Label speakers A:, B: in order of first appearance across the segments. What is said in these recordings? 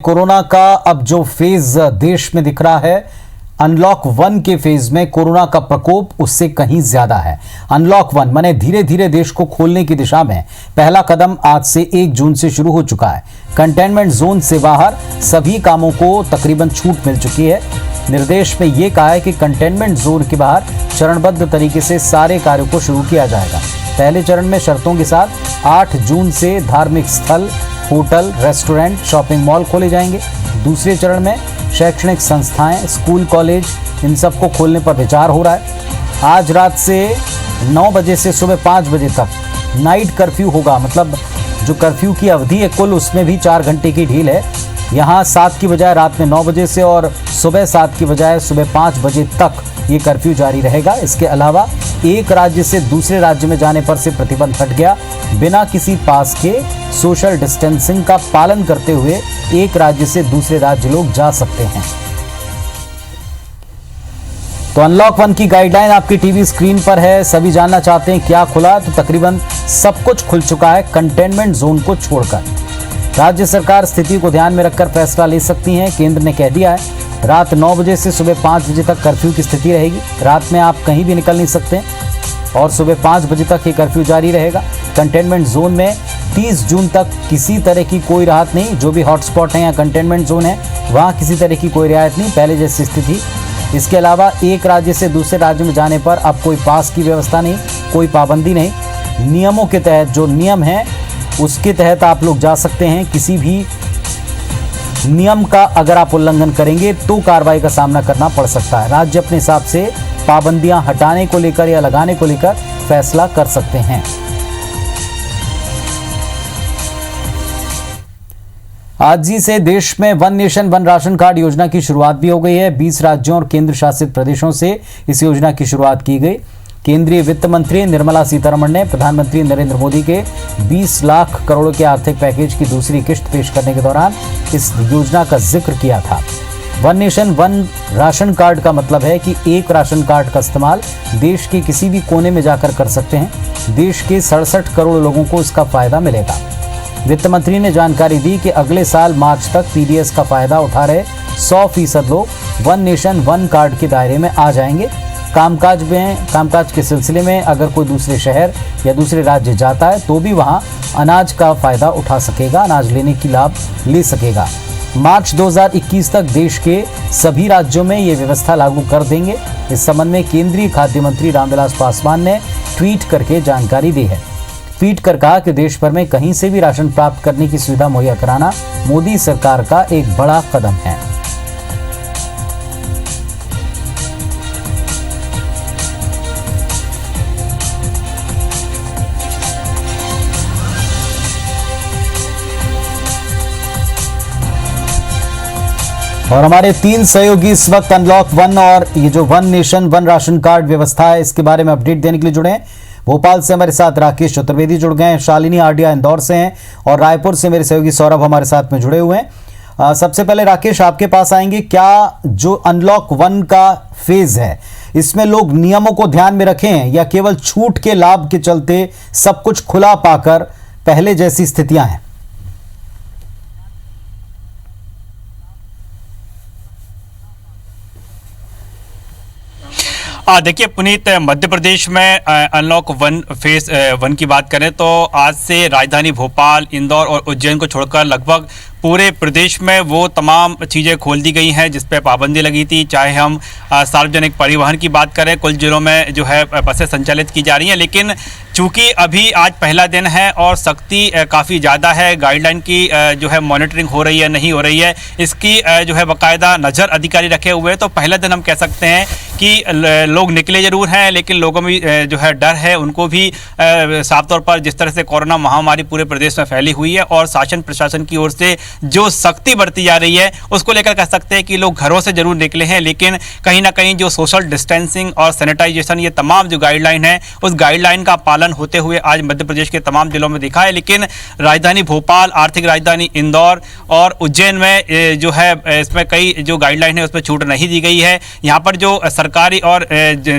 A: Corona का अब जो फेज देश में दिख रहा है, अनलॉक 1 के फेज में कोरोना का प्रकोप उससे कहीं ज्यादा है। अनलॉक 1 माने धीरे धीरे देश को खोलने की दिशा में पहला कदम आज से 1 जून से शुरू हो चुका है। कंटेनमेंट जोन से बाहर सभी कामों को तकरीबन छूट मिल चुकी है। निर्देश में यह कहा है कि कंटेनमेंट जोन के बाहर चरणबद्ध तरीके से सारे कार्यों को शुरू किया जाएगा। पहले चरण में शर्तों के साथ 8 जून से धार्मिक स्थल, होटल, रेस्टोरेंट, शॉपिंग मॉल खोले जाएंगे। दूसरे चरण में शैक्षणिक संस्थाएं, स्कूल, कॉलेज, इन सबको खोलने पर विचार हो रहा है। आज रात से 9 बजे से सुबह 5 बजे तक नाइट कर्फ्यू होगा। मतलब जो कर्फ्यू की अवधि है कुल, उसमें भी 4 घंटे की ढील है। यहाँ 7 की बजाय रात में 9 बजे से और सुबह 7 की बजाय सुबह 5 बजे तक ये कर्फ्यू जारी रहेगा। इसके अलावा एक राज्य से दूसरे राज्य में जाने पर से प्रतिबंध हट गया। बिना किसी पास के सोशल डिस्टेंसिंग का पालन करते हुए एक राज्य से दूसरे राज्य लोग जा सकते हैं। तो अनलॉक 1 की गाइडलाइन आपकी टीवी स्क्रीन पर है। सभी जानना चाहते हैं क्या खुला, तो तकरीबन सब कुछ खुल चुका है कंटेनमेंट जोन को छोड़कर। राज्य सरकार स्थिति को ध्यान में रखकर फैसला ले सकती है। केंद्र ने कह दिया है रात 9 बजे से सुबह 5 बजे तक कर्फ्यू की स्थिति रहेगी। रात में आप कहीं भी निकल नहीं सकते और सुबह 5 बजे तक ये कर्फ्यू जारी रहेगा। कंटेनमेंट जोन में 30 जून तक किसी तरह की कोई राहत नहीं। जो भी हॉटस्पॉट है या कंटेनमेंट जोन है वहाँ किसी तरह की कोई रियायत नहीं, पहले जैसी स्थिति। इसके अलावा एक राज्य से दूसरे राज्य में जाने पर अब कोई पास की व्यवस्था नहीं, कोई पाबंदी नहीं। नियमों के तहत जो नियम है उसके तहत आप लोग जा सकते हैं। किसी भी नियम का अगर आप उल्लंघन करेंगे तो कार्रवाई का सामना करना पड़ सकता है। राज्य अपने हिसाब से पाबंदियां हटाने को लेकर या लगाने को लेकर फैसला कर सकते हैं। आज ही से देश में one nation one ration card योजना की शुरुआत भी हो गई है। 20 राज्यों और केंद्र शासित प्रदेशों से इस योजना की शुरुआत की गई। केंद्रीय वित्त मंत्री निर्मला सीतारमण ने प्रधानमंत्री नरेंद्र मोदी के 20 लाख करोड़ के आर्थिक पैकेज की दूसरी किश्त पेश करने के दौरान इस योजना का जिक्र किया था। One nation one ration card का मतलब है कि एक राशन कार्ड का इस्तेमाल देश के किसी भी कोने में जाकर कर सकते हैं। देश के 67 करोड़ लोगों को इसका फायदा मिलेगा। वित्त मंत्री ने जानकारी दी कि अगले साल मार्च तक पीडीएस का फायदा उठा रहे 100% लोग वन नेशन वन कार्ड के दायरे में आ जाएंगे। कामकाज के सिलसिले में अगर कोई दूसरे शहर या दूसरे राज्य जाता है तो भी वहां अनाज का फायदा उठा सकेगा, अनाज लेने की लाभ ले सकेगा। मार्च 2021 तक देश के सभी राज्यों में ये व्यवस्था लागू कर देंगे। इस संबंध में केंद्रीय खाद्य मंत्री रामविलास पासवान ने ट्वीट करके जानकारी दी है। ट्वीट कर कहा कि देश भर में कहीं से भी राशन प्राप्त करने की सुविधा मुहैया कराना मोदी सरकार का एक बड़ा कदम है। और हमारे 3 सहयोगी इस वक्त अनलॉक 1 और ये जो one nation one ration card व्यवस्था है इसके बारे में अपडेट देने के लिए जुड़े हैं। भोपाल से हमारे साथ राकेश चतुर्वेदी जुड़ गए हैं, शालिनी आडिया इंदौर से हैं और रायपुर से मेरे सहयोगी सौरभ हमारे साथ में जुड़े हुए हैं। सबसे पहले राकेश आपके पास आएंगे। क्या जो अनलॉक 1 का फेज है इसमें लोग नियमों को ध्यान में रखें या केवल छूट के लाभ के चलते सब कुछ खुला पाकर पहले जैसी स्थितियां हैं?
B: देखिए पुनीत, मध्य प्रदेश में अनलॉक 1 फेज 1 की बात करें तो आज से राजधानी भोपाल, इंदौर और उज्जैन को छोड़कर लगभग पूरे प्रदेश में वो तमाम चीज़ें खोल दी गई हैं जिस पे पाबंदी लगी थी। चाहे हम सार्वजनिक परिवहन की बात करें, कुछ जिलों में जो है बसें संचालित की जा रही हैं, लेकिन चूंकि अभी आज पहला दिन है और सख्ती काफ़ी ज़्यादा है, गाइडलाइन की जो है मॉनिटरिंग हो रही है नहीं हो रही है, इसकी जो है बाकायदा नज़र अधिकारी रखे हुए हैं। तो पहला दिन हम कह सकते हैं कि लोग निकले ज़रूर हैं, लेकिन लोगों में जो है डर है, उनको भी साफ तौर पर जिस तरह से कोरोना महामारी पूरे प्रदेश में फैली हुई है और शासन प्रशासन की ओर से जो सख्ती बरती जा रही है उसको लेकर कह सकते हैं कि लोग घरों से जरूर निकले हैं, लेकिन कहीं ना कहीं जो सोशल डिस्टेंसिंग और सैनिटाइजेशन, ये तमाम जो गाइडलाइन है उस गाइडलाइन का पालन होते हुए आज मध्य प्रदेश के तमाम जिलों में दिखा है। लेकिन राजधानी भोपाल, आर्थिक राजधानी इंदौर और उज्जैन में जो है इसमें कई जो गाइडलाइन है उस पर छूट नहीं दी गई है। यहाँ पर जो सरकारी और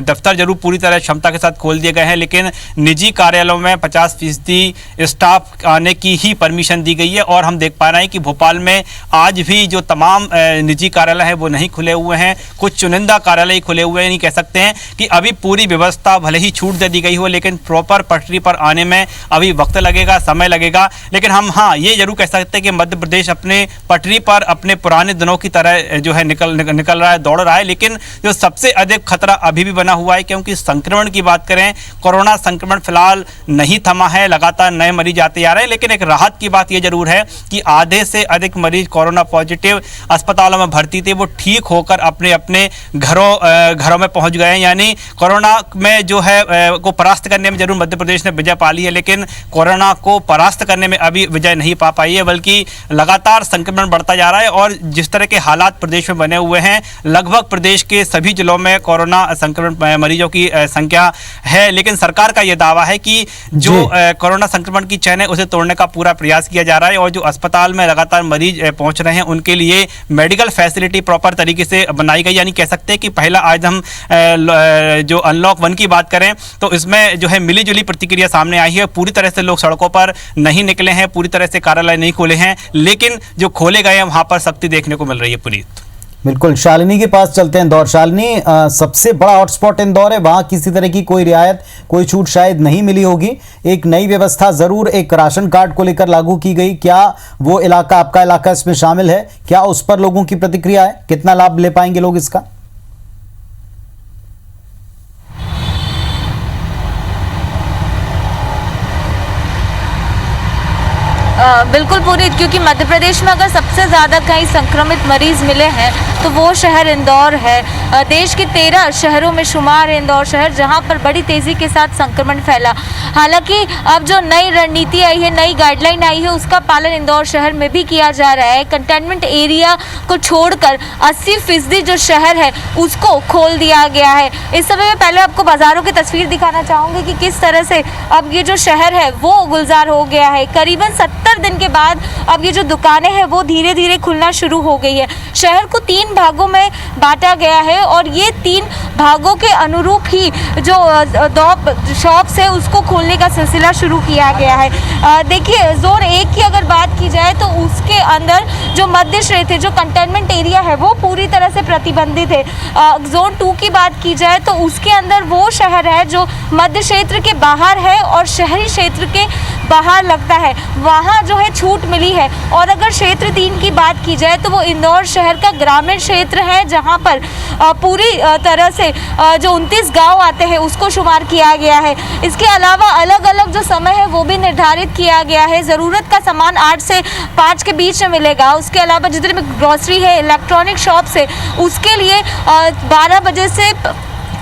B: दफ्तर जरूर पूरी तरह क्षमता के साथ खोल दिए गए हैं, लेकिन निजी कार्यालयों में 50% स्टाफ आने की ही परमिशन दी गई है और हम देख पा रहे हैं कि हालांकि भोपाल में आज भी जो तमाम निजी कार्यालय हैं वो नहीं खुले हुए हैं, कुछ चुनिंदा कार्यालय खुले हुए हैं। नहीं कह सकते हैं कि अभी पूरी व्यवस्था भले ही छूट दे दी गई हो, लेकिन प्रॉपर पटरी पर आने में अभी वक्त लगेगा, समय लगेगा। लेकिन हम ये जरूर कह सकते हैं कि मध्य प्रदेश अपने पटरी पर अपने पुराने दिनों की तरह जो है निकल रहा है, दौड़ रहा है। लेकिन जो सबसे अधिक खतरा अभी भी बना हुआ है, क्योंकि संक्रमण की बात करें, कोरोना संक्रमण फिलहाल नहीं थमा है, लगातार नए मरीज आते जा रहे हैं। लेकिन एक राहत की बात यह जरूर है कि आधे से अधिक मरीज कोरोना पॉजिटिव अस्पतालों में भर्ती थे, वो ठीक होकर अपने अपने घरों में पहुंच गए हैं। यानी कोरोना में जो है को परास्त करने में जरूर मध्य प्रदेश ने विजय पा ली है, लेकिन कोरोना को परास्त करने में अभी विजय नहीं पा पाई है, बल्कि लगातार संक्रमण बढ़ता जा रहा है। और जिस तरह के हालात प्रदेश में बने हुए हैं, लगभग प्रदेश के सभी जिलों में कोरोना संक्रमण मरीजों की संख्या है। लेकिन सरकार का यह दावा है कि जो कोरोना संक्रमण की चैन है उसे तोड़ने का पूरा प्रयास किया जा रहा है, और जो अस्पताल में लगातार मरीज पहुंच रहे हैं उनके लिए मेडिकल फैसिलिटी प्रॉपर तरीके से बनाई गई। यानी कह सकते हैं कि पहला आज हम जो अनलॉक 1 की बात करें तो इसमें जो है मिली जुली प्रतिक्रिया सामने आई है। पूरी तरह से लोग सड़कों पर नहीं निकले हैं, पूरी तरह से कार्यालय नहीं खोले हैं, लेकिन जो खोले गए हैं वहां पर सख्ती देखने को मिल रही है। पुनीत,
A: बिल्कुल, शालिनी के पास चलते हैं। इंदौर, शालिनी, सबसे बड़ा हॉटस्पॉट इंदौर है, वहां किसी तरह की कोई रियायत, कोई छूट शायद नहीं मिली होगी। एक नई व्यवस्था जरूर एक राशन कार्ड को लेकर लागू की गई, क्या वो इलाका, आपका इलाका इसमें शामिल है? क्या उस पर लोगों की प्रतिक्रिया है? कितना लाभ ले पाएंगे लोग इसका?
C: बिल्कुल पूरी, क्योंकि मध्य प्रदेश में अगर सबसे ज़्यादा कहीं संक्रमित मरीज मिले हैं तो वो शहर इंदौर है। देश के 13 शहरों में शुमार है इंदौर शहर, जहां पर बड़ी तेज़ी के साथ संक्रमण फैला। हालांकि अब जो नई रणनीति आई है, नई गाइडलाइन आई है, उसका पालन इंदौर शहर में भी किया जा रहा है। कंटेनमेंट एरिया को छोड़कर 80% जो शहर है उसको खोल दिया गया है। इस समय में पहले आपको बाज़ारों की तस्वीर दिखाना चाहूँगी कि किस तरह से अब ये जो शहर है वो गुलजार हो गया है। करीबन 70 दिन के बाद अब ये जो दुकानें हैं वो धीरे धीरे खुलना शुरू हो गई है। शहर को 3 भागों में बांटा गया है, और ये 3 भागों के अनुरूप ही जो शॉप्स है उसको खोलने का सिलसिला शुरू किया गया है। देखिए, जोन 1 की अगर बात की जाए तो उसके अंदर जो मध्य क्षेत्र है, जो कंटेनमेंट एरिया है, वो पूरी तरह से प्रतिबंधित है। जोन 2 की बात की जाए तो उसके अंदर वो शहर है जो मध्य क्षेत्र के बाहर है और शहरी क्षेत्र के बाहर लगता है, वहाँ जो है छूट मिली है। और अगर क्षेत्र 3 की बात की जाए तो वो इंदौर शहर का ग्रामीण क्षेत्र है, जहाँ पर पूरी तरह से जो 29 गांव आते हैं उसको शुमार किया गया है। इसके अलावा अलग अलग जो समय है वो भी निर्धारित किया गया है। ज़रूरत का सामान 8 से 5 के बीच में मिलेगा। उसके अलावा जितने भी ग्रॉसरी है, इलेक्ट्रॉनिक शॉप्स है, उसके लिए 12 बजे से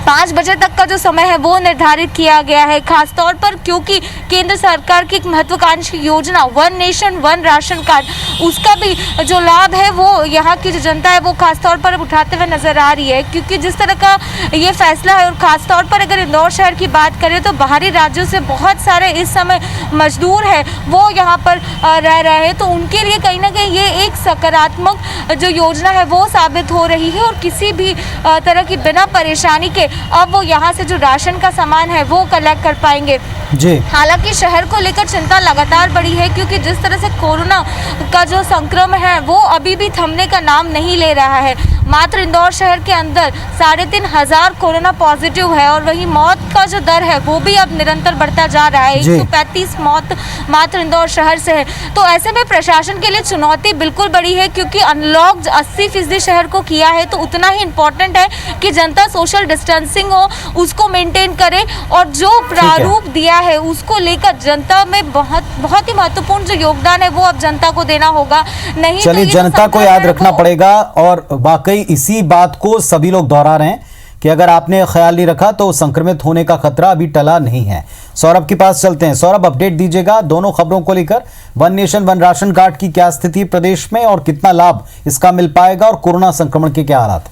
C: 5 बजे तक का जो समय है वो निर्धारित किया गया है। खासतौर पर क्योंकि केंद्र सरकार की एक महत्वाकांक्षी योजना 1 नेशन 1 राशन कार्ड, उसका भी जो लाभ है वो यहाँ की जो जनता है वो खासतौर पर उठाते हुए नजर आ रही है। क्योंकि जिस तरह का ये फैसला है, और खासतौर पर अगर इंदौर शहर की बात करें तो बाहरी राज्यों से बहुत सारे इस समय मजदूर हैं वो यहाँ पर रह रहे हैं, तो उनके लिए कहीं ना कहीं ये एक सकारात्मक जो योजना है वो साबित हो रही है। और किसी भी तरह की बिना परेशानी के अब वो यहाँ से जो राशन का सामान है वो कलेक्ट कर पाएंगे जी। हालांकि शहर को लेकर चिंता लगातार बढ़ी है, क्योंकि जिस तरह से कोरोना का जो संक्रमण है वो अभी भी थमने का नाम नहीं ले रहा है। मात्र इंदौर शहर के अंदर 3,500 कोरोना पॉजिटिव है, और वही मौत का जो दर है वो भी अब निरंतर बढ़ता जा रहा है। 135 मौत मात्र इंदौर शहर से है। तो ऐसे में प्रशासन के लिए चुनौती बिल्कुल बड़ी है, क्योंकि अनलॉक 80% शहर को किया है, तो उतना ही इम्पोर्टेंट है कि जनता सोशल डिस्टेंसिंग हो उसको मेंटेन करे, और जो प्रारूप दिया है उसको लेकर जनता में बहुत ही महत्वपूर्ण जो योगदान है वो अब जनता को देना होगा। नहीं
A: चलिए, जनता को याद रखना पड़ेगा। और वाकई इसी बात को सभी लोग दोहरा रहे हैं कि अगर आपने ख्याल नहीं रखा तो संक्रमित होने का खतरा अभी टला नहीं है। सौरभ के पास चलते हैं। सौरभ, अपडेट दीजिएगा दोनों खबरों को लेकर। 1 नेशन 1 राशन कार्ड की क्या स्थिति प्रदेश में, और कितना लाभ इसका मिल पाएगा, और कोरोना संक्रमण के क्या हालात?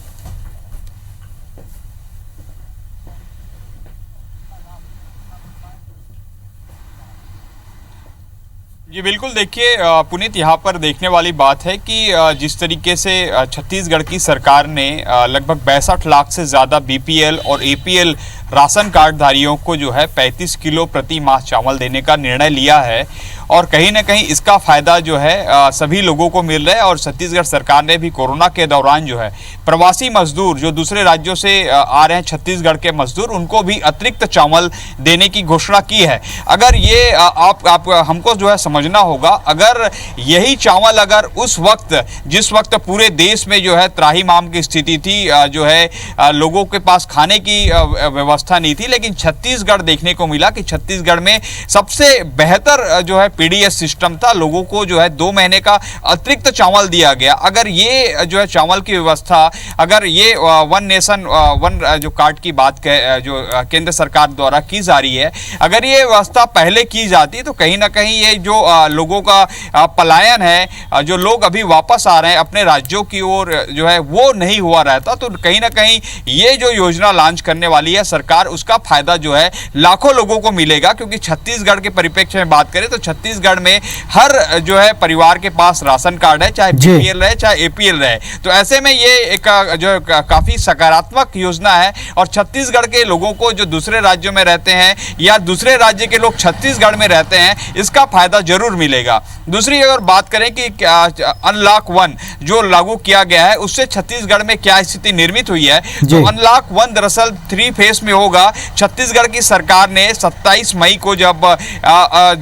D: जी बिल्कुल, देखिए पुनीत, यहाँ पर देखने वाली बात है कि जिस तरीके से छत्तीसगढ़ की सरकार ने लगभग 62 लाख से ज़्यादा बीपीएल और एपीएल राशन कार्डधारियों को जो है 35 किलो प्रति माह चावल देने का निर्णय लिया है, और कहीं ना कहीं इसका फायदा जो है सभी लोगों को मिल रहा है। और छत्तीसगढ़ सरकार ने भी कोरोना के दौरान जो है प्रवासी मजदूर जो दूसरे राज्यों से आ रहे हैं छत्तीसगढ़ के मजदूर, उनको भी अतिरिक्त चावल देने की घोषणा की है। अगर ये आप हमको जो है समझना होगा, अगर यही चावल अगर उस वक्त जिस वक्त पूरे देश में जो है त्राहिमाम की स्थिति थी, जो है लोगों के पास खाने की व्यवस्था नहीं थी, लेकिन छत्तीसगढ़ देखने को मिला कि छत्तीसगढ़ में सबसे बेहतर जो है पीडीएस सिस्टम था। लोगों को जो है 2 महीने का अतिरिक्त चावल दिया गया। अगर ये जो है चावल की व्यवस्था, अगर ये वन नेशन वन जो कार्ड की बात जो केंद्र सरकार द्वारा की जा रही है, अगर ये व्यवस्था पहले की जाती तो कहीं ना कहीं ये जो लोगों का पलायन है, जो लोग अभी वापस आ रहे हैं अपने राज्यों की ओर, जो है वो नहीं हुआ रहता। तो कहीं ना कहीं ये जो योजना लॉन्च करने वाली है सरकार, उसका फायदा जो है लाखों लोगों को मिलेगा। क्योंकि छत्तीसगढ़ के परिप्रेक्ष्य में बात करें तो छत्तीसगढ़ में हर जो है परिवार के पास राशन कार्ड है, चाहे बीपीएल रहे चाहे एपीएल रहे। तो ऐसे में ये एक जो काफी सकारात्मक योजना है और छत्तीसगढ़ के लोगों को जो दूसरे राज्यों में रहते हैं या दूसरे राज्य के लोग छत्तीसगढ़ में रहते हैं, इसका फायदा जरूर मिलेगा। दूसरी अगर बात करें कि अनलॉक 1 जो लागू किया गया है, उससे छत्तीसगढ़ में क्या स्थिति निर्मित हुई है, तो अनलॉक 1 दरअसल 3 फेज में होगा। छत्तीसगढ़ की सरकार ने 27 मई को जब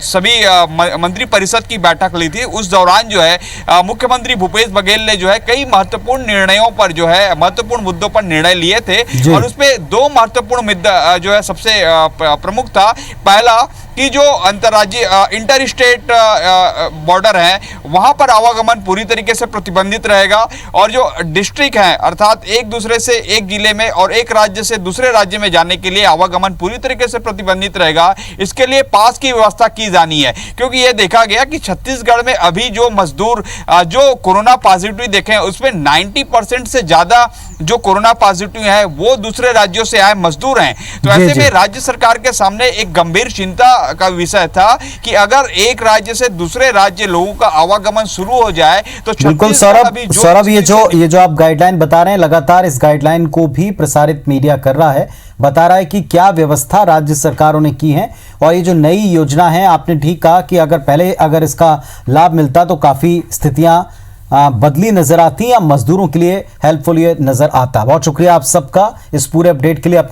D: सभी मंत्री परिषद की बैठक ली थी, उस दौरान जो है मुख्यमंत्री भूपेश बघेल ने जो है कई महत्वपूर्ण निर्णयों पर जो है महत्वपूर्ण मुद्दों पर निर्णय लिए थे। और उसमें 2 महत्वपूर्ण मुद्दा जो है सबसे प्रमुख था। पहला कि जो अंतर्राज्यीय इंटर स्टेट बॉर्डर है, वहां पर आवागमन पूरी तरीके से प्रतिबंधित रहेगा। और जो डिस्ट्रिक्ट हैं, अर्थात एक दूसरे से एक जिले में और एक राज्य से दूसरे राज्य में जाने के लिए आवागमन पूरी तरीके से प्रतिबंधित रहेगा। इसके लिए पास की व्यवस्था की जानी है, क्योंकि यह देखा गया कि छत्तीसगढ़ में अभी जो मजदूर जो कोरोना पॉजिटिव देखे हैं, उसमें 90% से ज्यादा जो कोरोना पॉजिटिव है वो दूसरे राज्यों से आए मजदूर हैं। तो ऐसे में राज्य सरकार के सामने एक गंभीर चिंता का विषय था कि अगर एक राज्य से दूसरे राज्य लोगों का आवागमन शुरू हो जाए तो
A: बिल्कुल सौरभ, ये जो आप गाइडलाइन बता रहे हैं, लगातार इस गाइडलाइन को भी प्रसारित मीडिया कर रहा है, बता रहा है कि क्या व्यवस्था राज्य सरकारों ने की है। और ये जो नई योजना है, आपने ठीक कहा कि अगर इसका लाभ मिलता तो काफी स्थितियां बदली नजर आती या मजदूरों के लिए हेल्पफुल ये नजर आता। बहुत शुक्रिया आप सबका इस पूरे अपडेट के लिए। अपना